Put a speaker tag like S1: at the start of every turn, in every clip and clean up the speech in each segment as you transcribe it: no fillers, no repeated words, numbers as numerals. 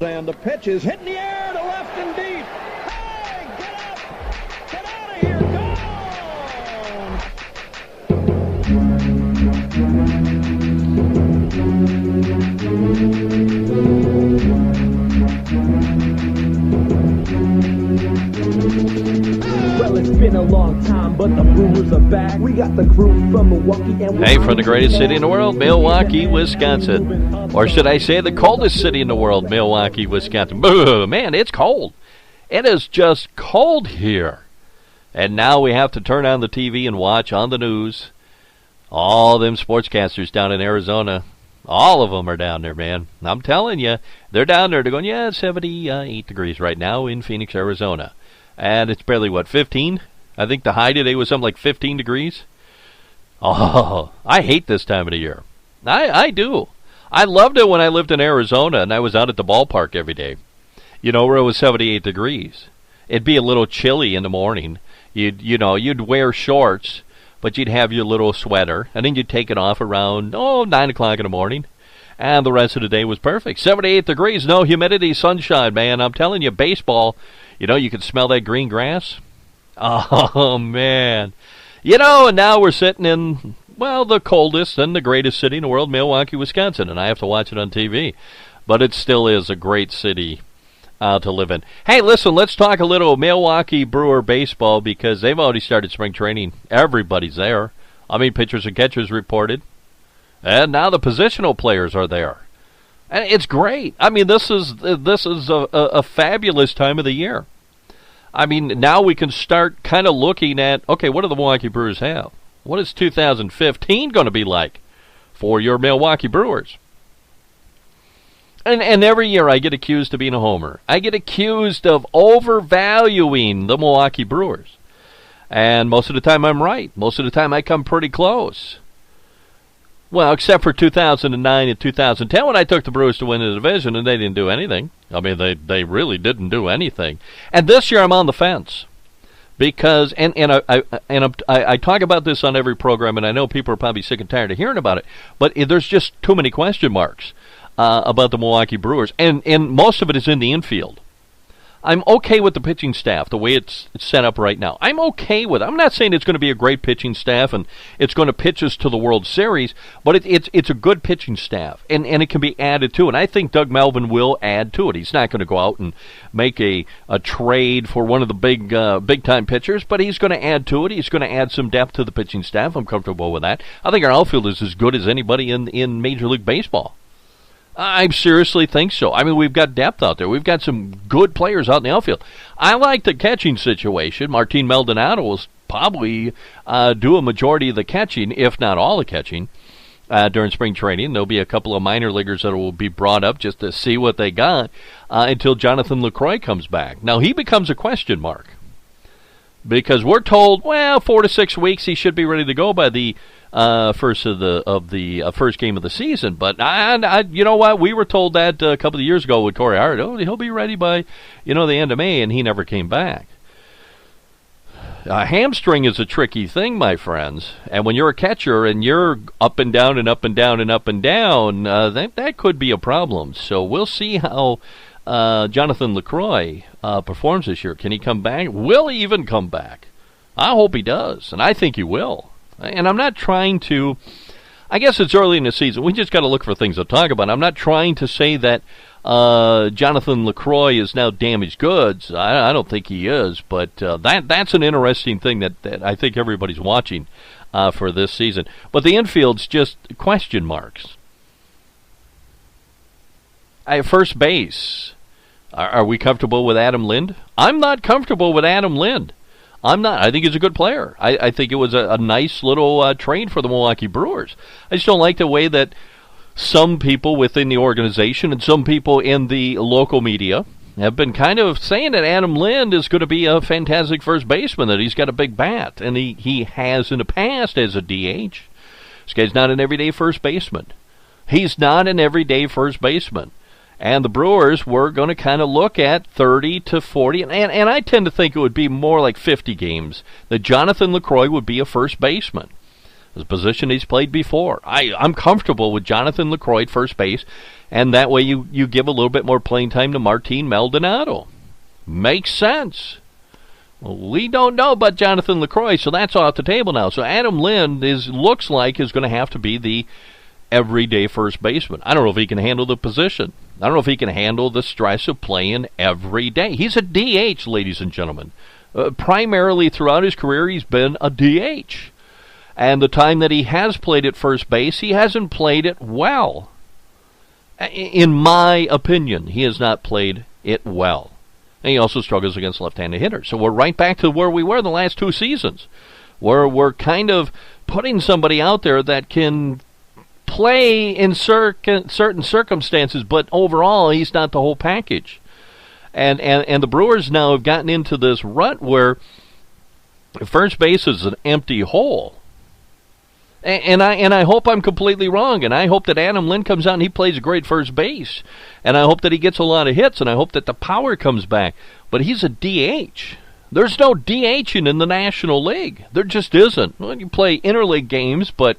S1: And the pitch is hit in the air to left and deep. Hey, get up! Get out of here!
S2: Well, it's been a long time, but the Brewers are back. We got the crew from Milwaukee and
S3: hey, from the greatest city in the world, Milwaukee, Wisconsin. Or should I say the coldest city in the world, Milwaukee, Wisconsin. Man, it's cold. It is just cold here. And now we have to turn on the TV and watch on the news all them sportscasters down in Arizona. All of them are down there, man. I'm telling you, they're down there. They're going, yeah, it's 78 degrees right now in Phoenix, Arizona. And it's barely, 15? I think the high today was something like 15 degrees. Oh, I hate this time of the year. I do. I loved it when I lived in Arizona and I was out at the ballpark every day. You know, where it was 78 degrees. It'd be a little chilly in the morning. You'd wear shorts, but you'd have your little sweater, and then you'd take it off around, 9 o'clock in the morning, and the rest of the day was perfect. 78 degrees, no humidity, sunshine, man. I'm telling you, baseball, you can smell that green grass. Oh, man. And now we're sitting in, the coldest and the greatest city in the world, Milwaukee, Wisconsin, and I have to watch it on TV. But it still is a great city to live in. Hey, listen, let's talk a little Milwaukee Brewer baseball because they've already started spring training. Everybody's there. Pitchers and catchers reported. And now the positional players are there. And it's great. This is a fabulous time of the year. Now we can start kind of looking at, okay, what do the Milwaukee Brewers have? What is 2015 going to be like for your Milwaukee Brewers? And every year I get accused of being a homer. I get accused of overvaluing the Milwaukee Brewers. And most of the time I'm right. Most of the time I come pretty close. Well, except for 2009 and 2010 when I took the Brewers to win the division and they didn't do anything. They really didn't do anything. And this year I'm on the fence. Because, I talk about this on every program, and I know people are probably sick and tired of hearing about it, but there's just too many question marks about the Milwaukee Brewers, and most of it is in the infield. I'm okay with the pitching staff, the way it's set up right now. I'm okay with it. I'm not saying it's going to be a great pitching staff and it's going to pitch us to the World Series, but it's a good pitching staff, and it can be added to. And I think Doug Melvin will add to it. He's not going to go out and make a trade for one of the big-time pitchers, but he's going to add to it. He's going to add some depth to the pitching staff. I'm comfortable with that. I think our outfield is as good as anybody in Major League Baseball. I seriously think so. We've got depth out there. We've got some good players out in the outfield. I like the catching situation. Martin Maldonado will probably do a majority of the catching, if not all the catching, during spring training. There'll be a couple of minor leaguers that will be brought up just to see what they got until Jonathan LaCroix comes back. Now, he becomes a question mark because we're told, 4 to 6 weeks he should be ready to go by the first game of the season. But I you know what? We were told that a couple of years ago with Corey Hart. He'll be ready by the end of May, and he never came back. A hamstring is a tricky thing, my friends. And when you're a catcher and you're up and down and up and down and up and down, that could be a problem. So we'll see how Jonathan LaCroix performs this year. Can he come back? Will he even come back? I hope he does, and I think he will. And I'm not trying to, I guess it's early in the season. We just got to look for things to talk about. I'm not trying to say that Jonathan LaCroix is now damaged goods. I don't think he is, but that's an interesting thing that I think everybody's watching for this season. But the infield's just question marks. At first base, are we comfortable with Adam Lind? I'm not comfortable with Adam Lind. I'm not. I think he's a good player. I think it was a nice little trade for the Milwaukee Brewers. I just don't like the way that some people within the organization and some people in the local media have been kind of saying that Adam Lind is going to be a fantastic first baseman, that he's got a big bat, and he has in the past as a DH. This guy's not an everyday first baseman. He's not an everyday first baseman. And the Brewers were going to kind of look at 30 to 40, and I tend to think it would be more like 50 games, that Jonathan LaCroix would be a first baseman. It's a position he's played before. I'm comfortable with Jonathan LaCroix at first base, and that way you give a little bit more playing time to Martin Maldonado. Makes sense. Well, we don't know about Jonathan LaCroix, so that's off the table now. So Adam Lind looks like is going to have to be the everyday first baseman. I don't know if he can handle the position. I don't know if he can handle the stress of playing every day. He's a DH, ladies and gentlemen. Primarily throughout his career, he's been a DH. And the time that he has played at first base, he hasn't played it well. In my opinion, he has not played it well. And he also struggles against left-handed hitters. So we're right back to where we were the last 2 seasons, where we're kind of putting somebody out there that can play in certain circumstances, but overall he's not the whole package. And the Brewers now have gotten into this rut where first base is an empty hole. And I hope I'm completely wrong, and I hope that Adam Lind comes out and he plays a great first base, and I hope that he gets a lot of hits, and I hope that the power comes back. But he's a DH. There's no DHing in the National League. There just isn't. Well, you play interleague games, but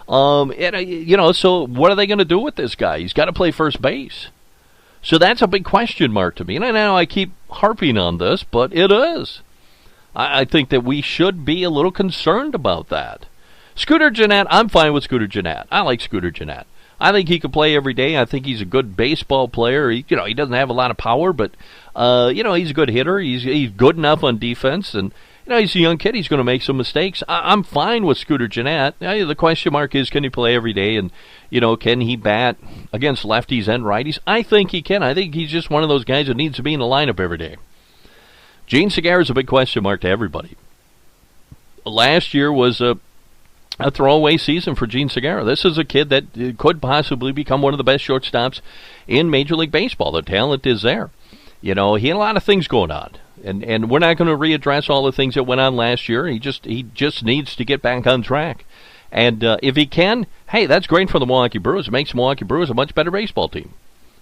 S3: so what are they going to do with this guy? He's got to play first base. So that's a big question mark to me. And I know I keep harping on this, but it is. I think that we should be a little concerned about that. Scooter Gennett, I'm fine with Scooter Gennett. I like Scooter Gennett. I think he can play every day. I think he's a good baseball player. He doesn't have a lot of power, but he's a good hitter. He's good enough on defense, and he's a young kid. He's going to make some mistakes. I'm fine with Scooter Gennett. The question mark is, can he play every day, and can he bat against lefties and righties? I think he can. I think he's just one of those guys that needs to be in the lineup every day. Gene Segura is a big question mark to everybody. Last year was a throwaway season for Gene Segura. This is a kid that could possibly become one of the best shortstops in Major League Baseball. The talent is there. He had a lot of things going on. And we're not going to readdress all the things that went on last year. He just needs to get back on track. And if he can, hey, that's great for the Milwaukee Brewers. It makes Milwaukee Brewers a much better baseball team.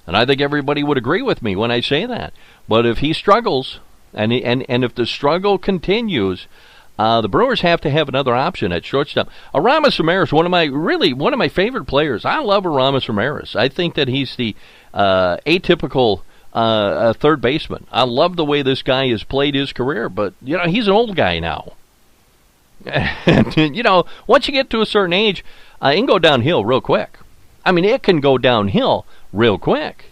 S3: And I think everybody would agree with me when I say that. But if he struggles, and if the struggle continues, the Brewers have to have another option at shortstop. Aramis Ramirez, one of my favorite players. I love Aramis Ramirez. I think that he's the atypical third baseman. I love the way this guy has played his career, but he's an old guy now. And once you get to a certain age, it can go downhill real quick. I mean, it can go downhill real quick.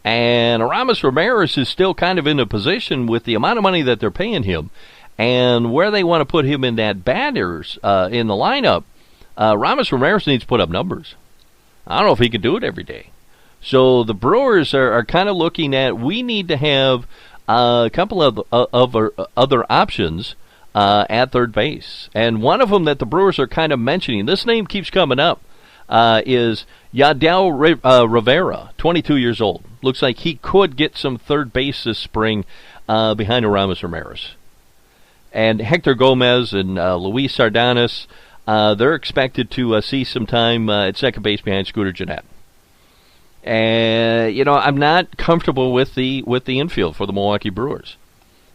S3: And Aramis Ramirez is still kind of in a position with the amount of money that they're paying him and where they want to put him in that batters in the lineup. Aramis Ramirez needs to put up numbers. I don't know if he can do it every day. So the Brewers are kind of looking at, we need to have a couple of other options at third base. And one of them that the Brewers are kind of mentioning, this name keeps coming up, is Yadiel Rivera, 22 years old. Looks like he could get some third base this spring behind Aramis Ramirez. And Hector Gomez and Luis Sardanas, they're expected to see some time at second base behind Scooter Gennett. And I'm not comfortable with the infield for the Milwaukee Brewers,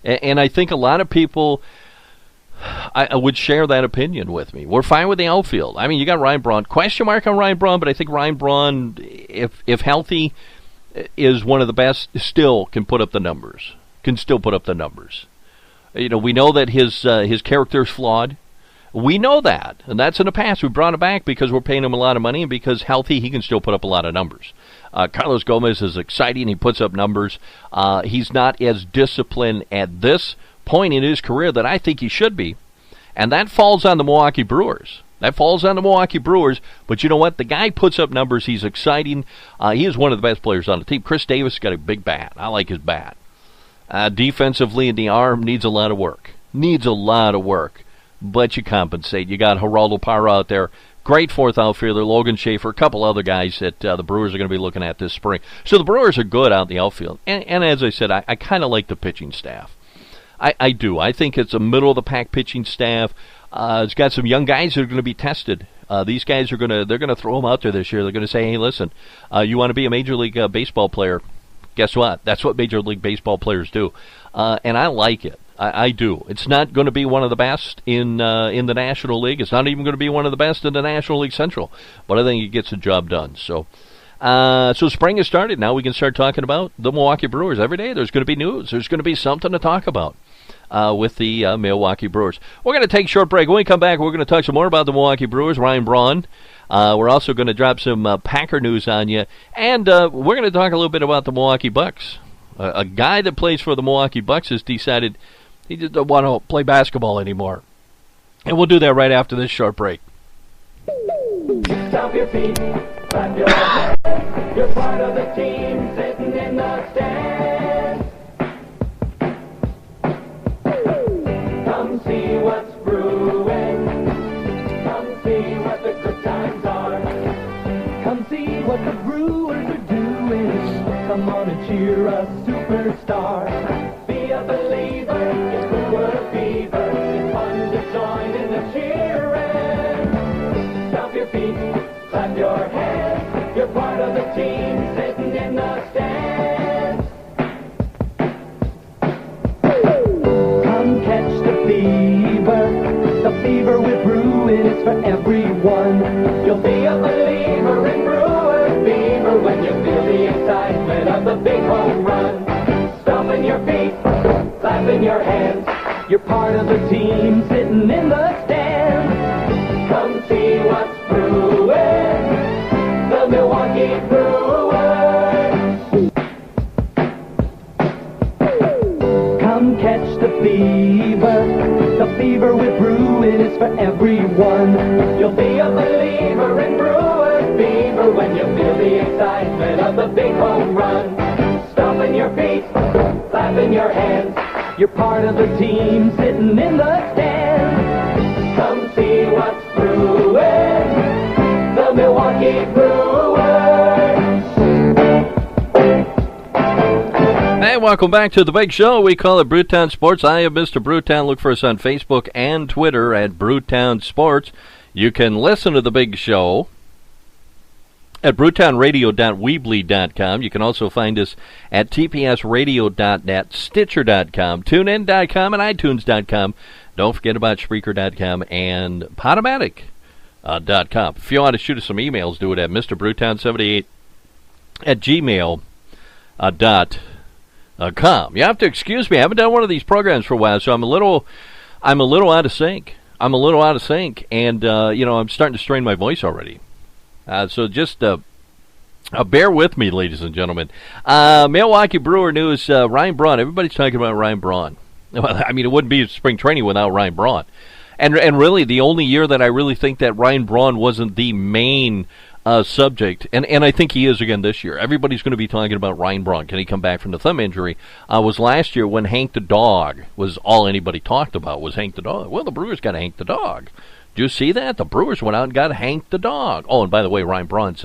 S3: and I think a lot of people I would share that opinion with me. We're fine with the outfield. I mean, you got Ryan Braun. Question mark on Ryan Braun, but I think Ryan Braun, if healthy, is one of the best. Still can put up the numbers. Can still put up the numbers. We know that his character is flawed. We know that, and that's in the past. We brought it back because we're paying him a lot of money, and because healthy, he can still put up a lot of numbers. Carlos Gomez is exciting. He puts up numbers. He's not as disciplined at this point in his career that I think he should be, and that falls on the Milwaukee Brewers. But you know what? The guy puts up numbers. He's exciting. He is one of the best players on the team. Chris Davis has got a big bat. I like his bat. Defensively, in the arm, needs a lot of work. But you compensate. You got Geraldo Parra out there. Great fourth outfielder, Logan Schaefer, a couple other guys that the Brewers are going to be looking at this spring. So the Brewers are good out in the outfield. And as I said, I kind of like the pitching staff. I do. I think it's a middle-of-the-pack pitching staff. It's got some young guys that are going to be tested. These guys they're going to throw them out there this year. They're going to say, hey, listen, you want to be a Major League Baseball player? Guess what? That's what Major League Baseball players do. And I like it. I do. It's not going to be one of the best in the National League. It's not even going to be one of the best in the National League Central. But I think it gets the job done. So spring has started. Now we can start talking about the Milwaukee Brewers. Every day there's going to be news. There's going to be something to talk about with the Milwaukee Brewers. We're going to take a short break. When we come back, we're going to talk some more about the Milwaukee Brewers, Ryan Braun. We're also going to drop some Packer news on you. And we're going to talk a little bit about the Milwaukee Bucks. A guy that plays for the Milwaukee Bucks has decided he just doesn't want to play basketball anymore. And we'll do that right after this short break.
S1: Stomp your feet, clap your hands. You're part of the team sitting in the stands. Come see what's brewing. Come see what the good times are. Come see what the Brewers are doing. Come on and cheer a superstar. Be a believer in Brewer fever. It's fun to join in the cheering. Stomp your feet, clap your hands. You're part of the team sitting in the stands. Come catch the fever. The fever with brewing is for everyone. You'll be a believer in Brewer fever when you feel the excitement of the big home run. Stomping your feet, clapping your hands. You're part of the team sitting in the stands. Come see what's brewing. The Milwaukee Brewers. Come catch the fever. The fever with brewing is for everyone. You'll be a believer in Brewer fever when you feel the excitement of the big home run. Stomping your feet, clapping your hands. You're part of the team sitting in the stands. Come see what's brewing. The Milwaukee Brewers.
S3: Hey, welcome back to the big show. We call it Brewtown Sports. I am Mr. Brewtown. Look for us on Facebook and Twitter at Brewtown Sports. You can listen to the big show at brewtownradio.weebly.com. You can also find us at tpsradio.net, stitcher.com, tunein.com, and itunes.com. Don't forget about Spreaker.com and Podomatic.com. If you want to shoot us some emails, do it at mrbrewtown78 at gmail.com. You have to excuse me. I haven't done one of these programs for a while, so I'm a little out of sync. And I'm starting to strain my voice already. So just bear with me, ladies and gentlemen. Milwaukee Brewer news, Ryan Braun. Everybody's talking about Ryan Braun. Well, I mean, it wouldn't be spring training without Ryan Braun. And really, the only year that I really think that Ryan Braun wasn't the main subject, and I think he is again this year. Everybody's going to be talking about Ryan Braun. Can he come back from the thumb injury? Was last year when Hank the Dog was all anybody talked about was Hank the Dog. Well, the Brewers got Hank the Dog. Do you see that? The Brewers went out and got Hank the Dog. Oh, and by the way, Ryan Braun's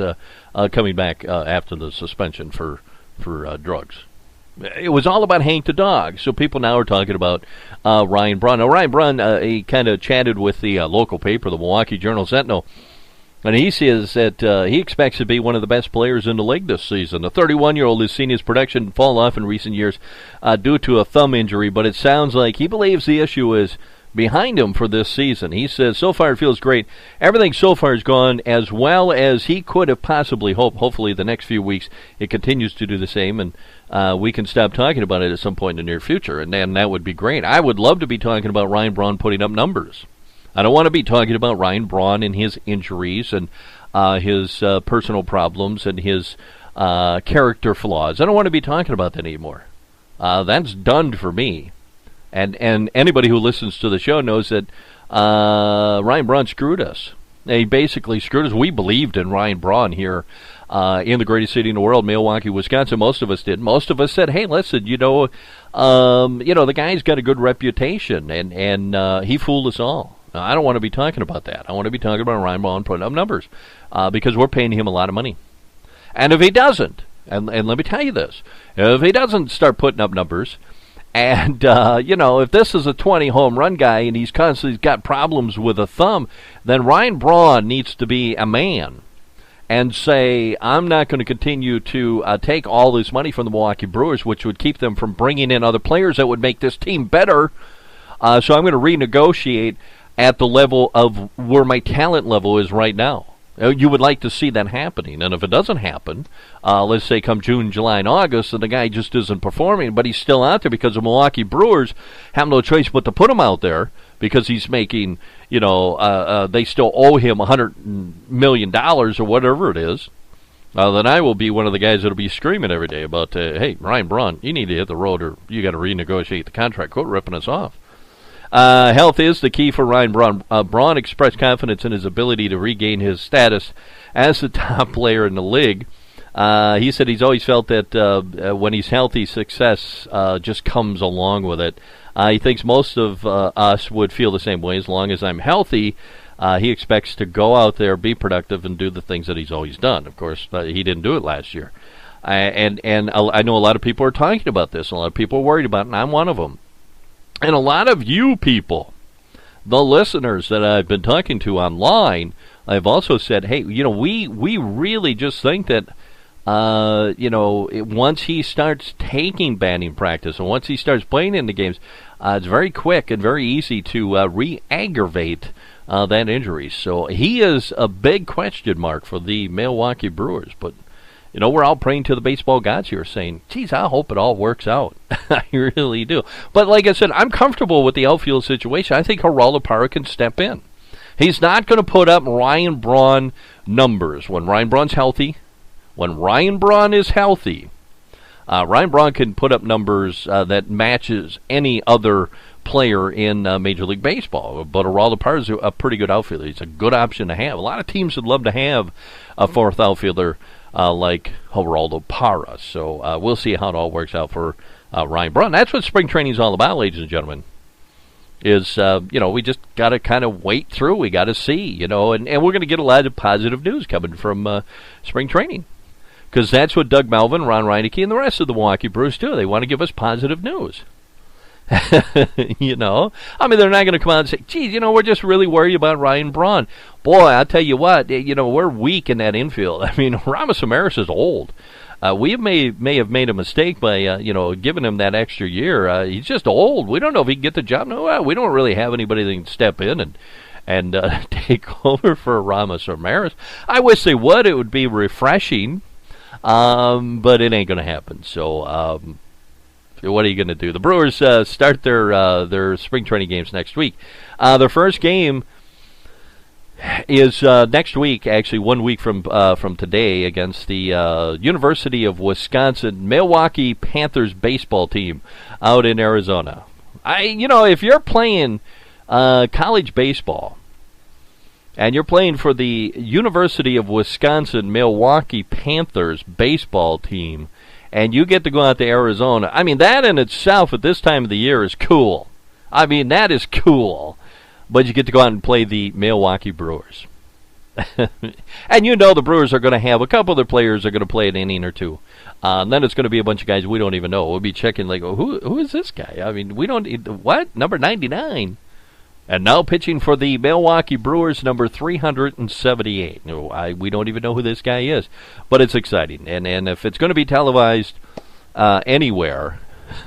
S3: coming back after the suspension for drugs. It was all about Hank the Dog, so people now are talking about Ryan Braun. Now, Ryan Braun, he kind of chatted with the local paper, the Milwaukee Journal-Sentinel, and he says that he expects to be one of the best players in the league this season. The 31-year-old has seen his production fall off in recent years due to a thumb injury, but it sounds like he believes the issue is behind him for this season. He says, so far it feels great. Everything so far has gone as well as he could have possibly hoped. Hopefully the next few weeks it continues to do the same, and we can stop talking about it at some point in the near future, and then that would be great. I would love to be talking about Ryan Braun putting up numbers. I don't want to be talking about Ryan Braun and his injuries and his personal problems and his character flaws. I don't want to be talking about that anymore. That's done for me. And anybody who listens to the show knows that Ryan Braun screwed us. He basically screwed us. We believed in Ryan Braun here in the greatest city in the world, Milwaukee, Wisconsin. Most of us did. Most of us said, hey, listen, the guy's got a good reputation, and he fooled us all. I don't want to be talking about that. I want to be talking about Ryan Braun putting up numbers because we're paying him a lot of money. And if he doesn't, and let me tell you this, if he doesn't start putting up numbers, and, if this is a 20 home run guy and he's constantly got problems with a thumb, then Ryan Braun needs to be a man and say, I'm not going to continue to take all this money from the Milwaukee Brewers, which would keep them from bringing in other players that would make this team better. So I'm going to renegotiate at the level of where my talent level is right now. You would like to see that happening. And if it doesn't happen, let's say come June, July, and August, and the guy just isn't performing, but he's still out there because the Milwaukee Brewers have no choice but to put him out there because he's making, they still owe him $100 million or whatever it is, then I will be one of the guys that will be screaming every day about, hey, Ryan Braun, you need to hit the road or you got to renegotiate the contract. Quit ripping us off. Health is the key for Ryan Braun. Braun expressed confidence in his ability to regain his status as the top player in the league. He said he's always felt that when he's healthy, success just comes along with it. He thinks most of us would feel the same way. As long as I'm healthy, he expects to go out there, be productive, and do the things that he's always done. Of course, he didn't do it last year. And I know a lot of people are talking about this. A lot of people are worried about it, and I'm one of them. And a lot of you people, the listeners that I've been talking to online, I've also said, hey, we really just think that, once he starts taking batting practice and once he starts playing in the games, it's very quick and very easy to re-aggravate that injury. So he is a big question mark for the Milwaukee Brewers. But, we're all praying to the baseball gods here saying, geez, I hope it all works out. I really do. But like I said, I'm comfortable with the outfield situation. I think Geraldo Parra can step in. He's not going to put up Ryan Braun numbers when Ryan Braun's healthy. When Ryan Braun is healthy, Ryan Braun can put up numbers that matches any other player in Major League Baseball. But Geraldo Parra is a pretty good outfielder. He's a good option to have. A lot of teams would love to have a fourth outfielder like Geraldo Parra. So we'll see how it all works out for Ryan Braun. That's what spring training is all about, ladies and gentlemen. Is, we just got to kind of wait through. We got to see, and we're going to get a lot of positive news coming from spring training. Because that's what Doug Melvin, Ron Reineke, and the rest of the Milwaukee Brewers do. They want to give us positive news. They're not going to come out and say, geez, we're just really worried about Ryan Braun. Boy, I'll tell you what, we're weak in that infield. Ramos Amaris is old. We may have made a mistake by, giving him that extra year. He's just old. We don't know if he can get the job. No, we don't really have anybody that can step in and take over for Ramos Amaris. I wish they would. It would be refreshing. But it ain't going to happen. So, what are you going to do? The Brewers start their spring training games next week. Their first game is next week, actually 1 week from today, against the University of Wisconsin Milwaukee Panthers baseball team out in Arizona. If you're playing college baseball, and you're playing for the University of Wisconsin Milwaukee Panthers baseball team, and you get to go out to Arizona, that in itself at this time of the year is cool. That is cool. But you get to go out and play the Milwaukee Brewers. And the Brewers are going to have a couple of their players are going to play an inning or two. And then it's going to be a bunch of guys we don't even know. We'll be checking, like, who is this guy? We don't, what? Number 99. And now pitching for the Milwaukee Brewers, number 378. We don't even know who this guy is, but it's exciting. And if it's going to be televised anywhere,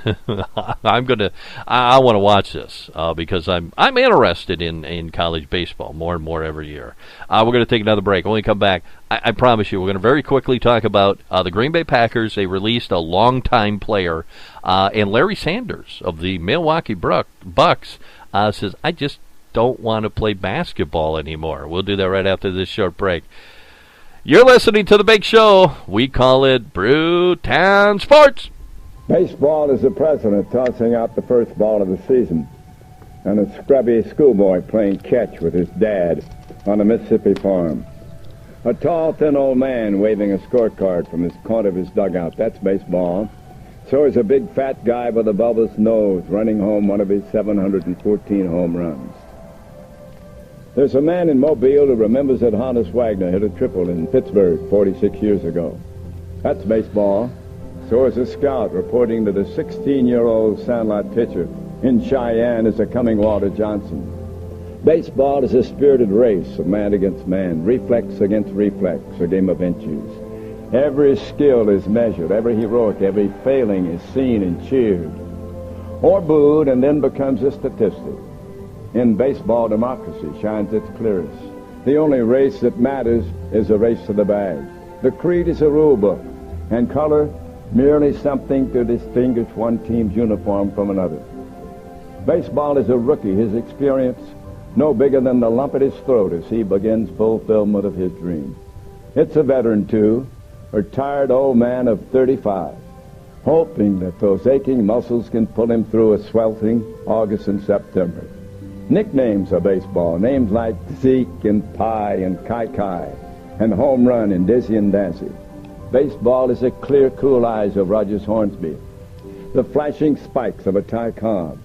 S3: I want to watch this because I'm interested in college baseball more and more every year. We're going to take another break. When we come back, I promise you, we're going to very quickly talk about the Green Bay Packers. They released a longtime player, and Larry Sanders of the Milwaukee Bucks says, I just don't want to play basketball anymore. We'll do that right after this short break. You're listening to The Big Show. We call it Brewtownsports.
S4: Baseball is the president tossing out the first ball of the season, and a scrubby schoolboy playing catch with his dad on a Mississippi farm. A tall, thin old man waving a scorecard from his corner of his dugout. That's baseball. So is a big fat guy with a bulbous nose running home one of his 714 home runs. There's a man in Mobile who remembers that Honus Wagner hit a triple in Pittsburgh 46 years ago. That's baseball. So is a scout reporting that a 16-year-old Sandlot pitcher in Cheyenne is a coming Walter Johnson. Baseball is a spirited race of man against man, reflex against reflex, a game of inches. Every skill is measured, every heroic, every failing is seen and cheered, or booed and then becomes a statistic. In baseball, democracy shines its clearest. The only race that matters is a race to the bag. The creed is a rule book, and color merely something to distinguish one team's uniform from another. Baseball is a rookie, his experience no bigger than the lump at his throat as he begins fulfillment of his dream. It's a veteran, too, a tired old man of 35, hoping that those aching muscles can pull him through a sweltering August and September. Nicknames of baseball, names like Zeke and Pie and Kai and Home Run and Dizzy and Dancy. Baseball is the clear, cool eyes of Rogers Hornsby, the flashing spikes of a Ty Cobb,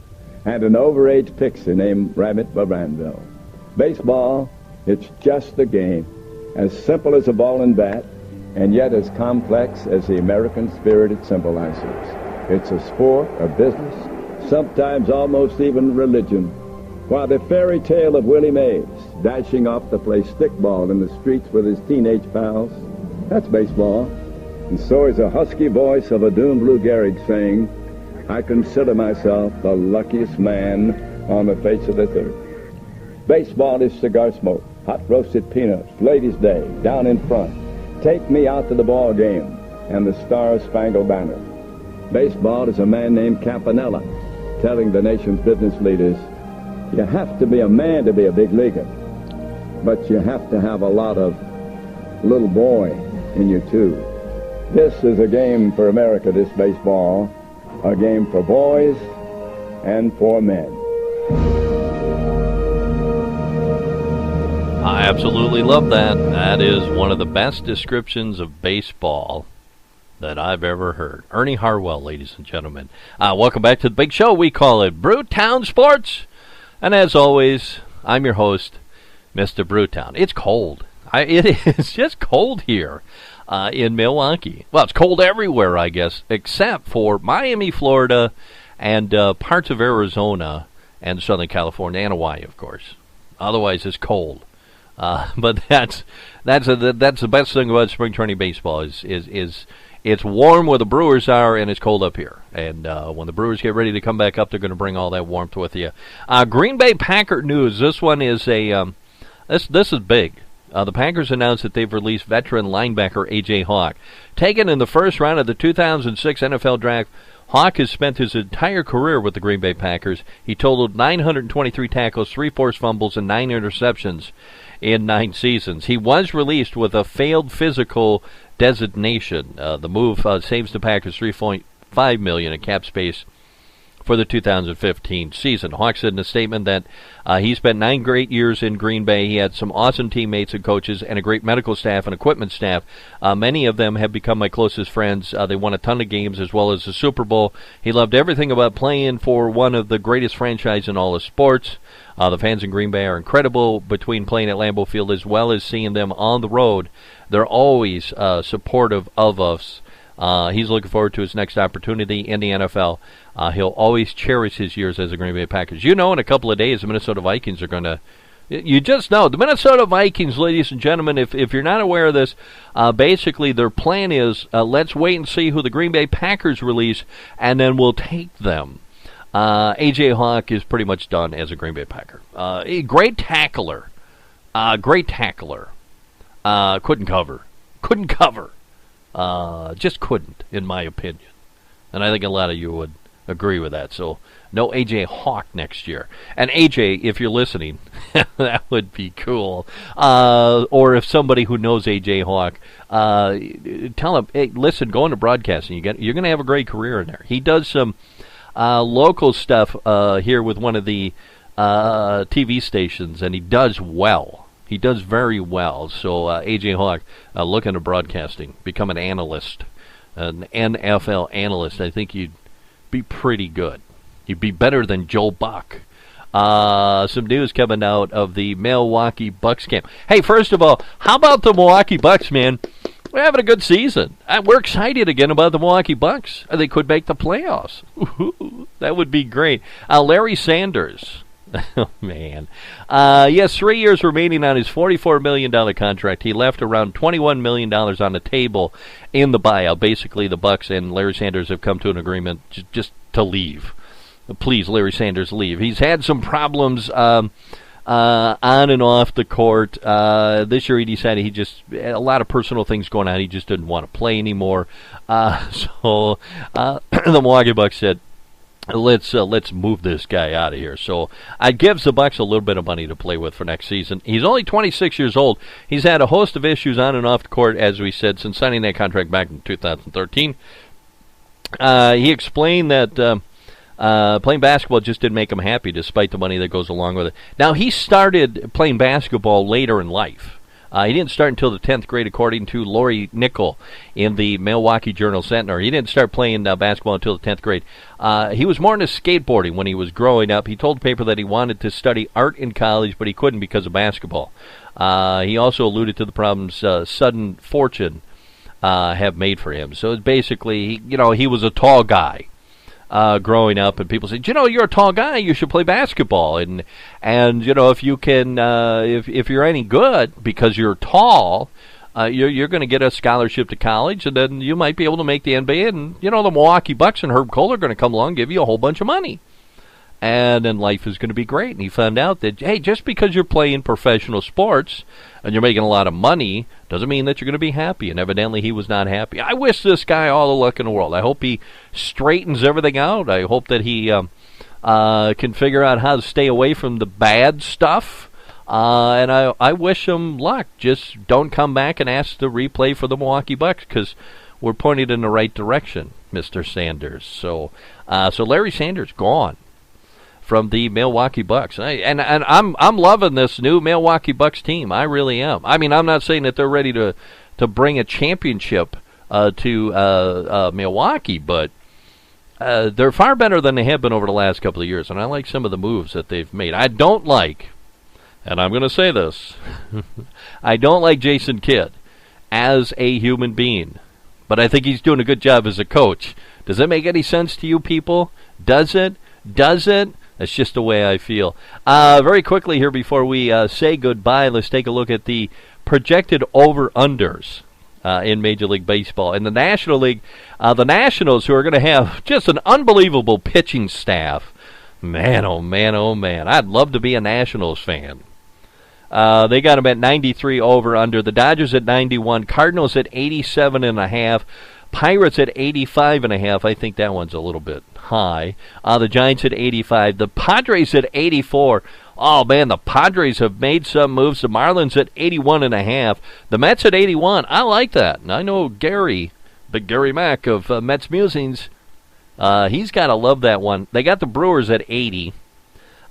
S4: and an overage pixie named Rabbit Baranville. Baseball, it's just a game, as simple as a ball and bat, and yet as complex as the American spirit it symbolizes. It's a sport, a business, sometimes almost even religion. While the fairy tale of Willie Mays dashing off to play stickball in the streets with his teenage pals, that's baseball. And so is the husky voice of a doomed Lou Gehrig saying, I consider myself the luckiest man on the face of this earth. Baseball is cigar smoke, hot roasted peanuts, ladies' day, down in front. Take me out to the ball game and the Star-Spangled Banner. Baseball is a man named Campanella telling the nation's business leaders, you have to be a man to be a big leaguer, but you have to have a lot of little boy in you too. This is a game for America, this baseball, a game for boys and for men.
S3: I absolutely love that. That is one of the best descriptions of baseball that I've ever heard. Ernie Harwell, ladies and gentlemen. Welcome back to the big show. We call it Brewtownsports. And as always, I'm your host, Mr. Brewtown. It's cold. It is just cold here in Milwaukee. Well, it's cold everywhere, I guess, except for Miami, Florida, and parts of Arizona and Southern California, and Hawaii, of course. Otherwise, it's cold. But that's the best thing about spring training baseball is it's warm where the Brewers are and it's cold up here. And when the Brewers get ready to come back up, they're going to bring all that warmth with you. Green Bay Packer news. This one is this is big. The Packers announced that they've released veteran linebacker A.J. Hawk. Taken in the first round of the 2006 NFL Draft, Hawk has spent his entire career with the Green Bay Packers. He totaled 923 tackles, 3 forced fumbles, and 9 interceptions in 9 seasons. He was released with a failed physical designation. The move saves the Packers $3.5 million in cap space for the 2015 season. Hawk said in a statement that he spent 9 great years in Green Bay. He had some awesome teammates and coaches and a great medical staff and equipment staff. Many of them have become my closest friends. They won a ton of games as well as the Super Bowl. He loved everything about playing for one of the greatest franchises in all of sports. The fans in Green Bay are incredible between playing at Lambeau Field as well as seeing them on the road. They're always supportive of us. He's looking forward to his next opportunity in the NFL. He'll always cherish his years as a Green Bay Packers. You know, in a couple of days, the Minnesota Vikings are going to... You just know, the Minnesota Vikings, ladies and gentlemen, if you're not aware of this, basically their plan is, let's wait and see who the Green Bay Packers release, and then we'll take them. A.J. Hawk is pretty much done as a Green Bay Packer. A great tackler. Couldn't cover. Just couldn't, in my opinion. And I think a lot of you would agree with that. So, no A.J. Hawk next year. And A.J., if you're listening, that would be cool. Or if somebody who knows A.J. Hawk, tell him, hey, listen, go into broadcasting. You're going to have a great career in there. He does some local stuff here with one of the TV stations, and he does well. He does very well. So A.J. Hawk, look into broadcasting, become an analyst, an NFL analyst. I think you'd be pretty good. You'd be better than Joe Buck. Some news coming out of the Milwaukee Bucks camp. Hey, first of all, how about the Milwaukee Bucks, man? We're having a good season. We're excited again about the Milwaukee Bucks. They could make the playoffs. That would be great. Larry Sanders. Oh, man. He has 3 years remaining on his $44 million contract. He left around $21 million on the table in the buyout. Basically, the Bucks and Larry Sanders have come to an agreement just to leave. Please, Larry Sanders, leave. He's had some problems on and off the court. This year he decided he just had a lot of personal things going on. He just didn't want to play anymore. So the Milwaukee Bucks said, let's move this guy out of here. So it gives the Bucks a little bit of money to play with for next season. He's only 26 years old. He's had a host of issues on and off the court, as we said, since signing that contract back in 2013. He explained that playing basketball just didn't make him happy, despite the money that goes along with it. Now, he started playing basketball later in life. He didn't start until the 10th grade, according to Lori Nickel in the Milwaukee Journal-Sentinel. He didn't start playing basketball until the 10th grade. He was more into skateboarding when he was growing up. He told the paper that he wanted to study art in college, but he couldn't because of basketball. He also alluded to the problems sudden fortune have made for him. So it's basically, he was a tall guy. Growing up, and people said, you're a tall guy, you should play basketball, and if you can, if you're any good because you're tall, you're going to get a scholarship to college, and then you might be able to make the NBA, and the Milwaukee Bucks and Herb Kohler are going to come along and give you a whole bunch of money, and then life is going to be great. And he found out that, hey, just because you're playing professional sports and you're making a lot of money doesn't mean that you're going to be happy, and evidently he was not happy. I wish this guy all the luck in the world. I hope he straightens everything out. I hope that he can figure out how to stay away from the bad stuff, and I wish him luck. Just don't come back and ask to replay for the Milwaukee Bucks, because we're pointed in the right direction, Mr. Sanders. So Larry Sanders gone from the Milwaukee Bucks. And I'm loving this new Milwaukee Bucks team. I really am. I mean, I'm not saying that they're ready to bring a championship to Milwaukee, but they're far better than they have been over the last couple of years, and I like some of the moves that they've made. I don't like, and I'm going to say this, I don't like Jason Kidd as a human being, but I think he's doing a good job as a coach. Does that make any sense to you people? Does it? Does it? That's just the way I feel. Very quickly here before we say goodbye, let's take a look at the projected over-unders in Major League Baseball. In the National League, the Nationals, who are going to have just an unbelievable pitching staff. Man, oh man, oh man. I'd love to be a Nationals fan. They got them at 93 over-under. The Dodgers at 91. Cardinals at 87.5. Pirates at 85.5. I think that one's a little bit high. The Giants at 85. The Padres at 84. Oh, man, the Padres have made some moves. The Marlins at 81.5. The Mets at 81. I like that. And I know Gary, Big Gary Mack of Mets Musings, he's got to love that one. They got the Brewers at 80.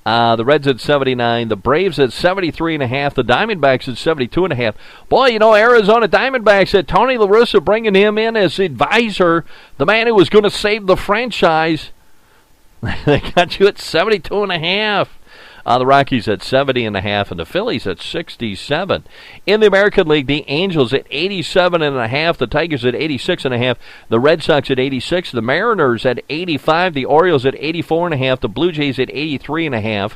S3: The Reds at 79, the Braves at 73.5, the Diamondbacks at 72.5. Boy, Arizona Diamondbacks had Tony La Russa bringing him in as advisor, the man who was going to save the franchise. They got you at 72.5. The Rockies at 70.5, and the Phillies at 67. In the American League, the Angels at 87.5, the Tigers at 86.5, the Red Sox at 86, the Mariners at 85, the Orioles at 84.5, the Blue Jays at 83.5,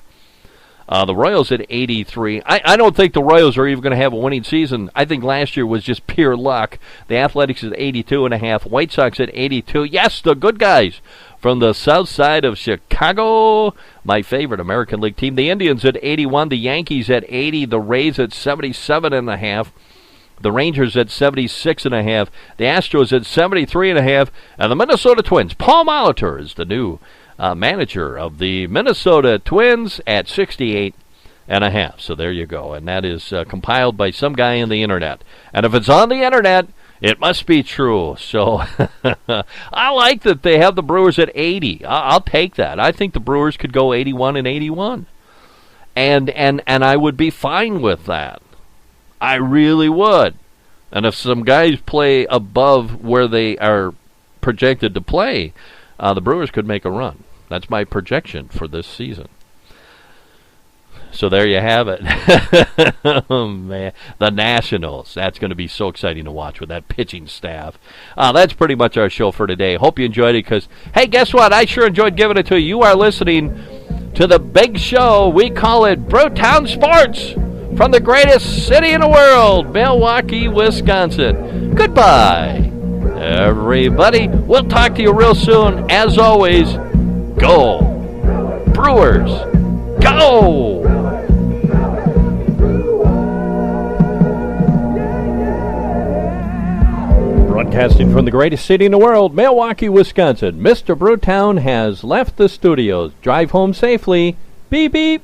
S3: the Royals at 83. I don't think the Royals are even going to have a winning season. I think last year was just pure luck. The Athletics at 82.5, White Sox at 82. Yes, the good guys from the south side of Chicago, my favorite American League team. The Indians at 81, the Yankees at 80, the Rays at 77.5, the Rangers at 76.5, the Astros at 73.5, and the Minnesota Twins. Paul Molitor is the new manager of the Minnesota Twins at 68.5. So there you go. And that is compiled by some guy on the internet. And if it's on the internet, it must be true. So I like that they have the Brewers at 80. I'll take that. I think the Brewers could go 81-81. And I would be fine with that. I really would. And if some guys play above where they are projected to play, the Brewers could make a run. That's my projection for this season. So there you have it. Oh, man. The Nationals. That's going to be so exciting to watch with that pitching staff. That's pretty much our show for today. Hope you enjoyed it because, hey, guess what? I sure enjoyed giving it to you. You are listening to the big show. We call it Brewtownsports from the greatest city in the world, Milwaukee, Wisconsin. Goodbye, everybody. We'll talk to you real soon. As always, go Brewers, go! Broadcasting from the greatest city in the world, Milwaukee, Wisconsin, Mr. Brewtown has left the studios. Drive home safely. Beep, beep.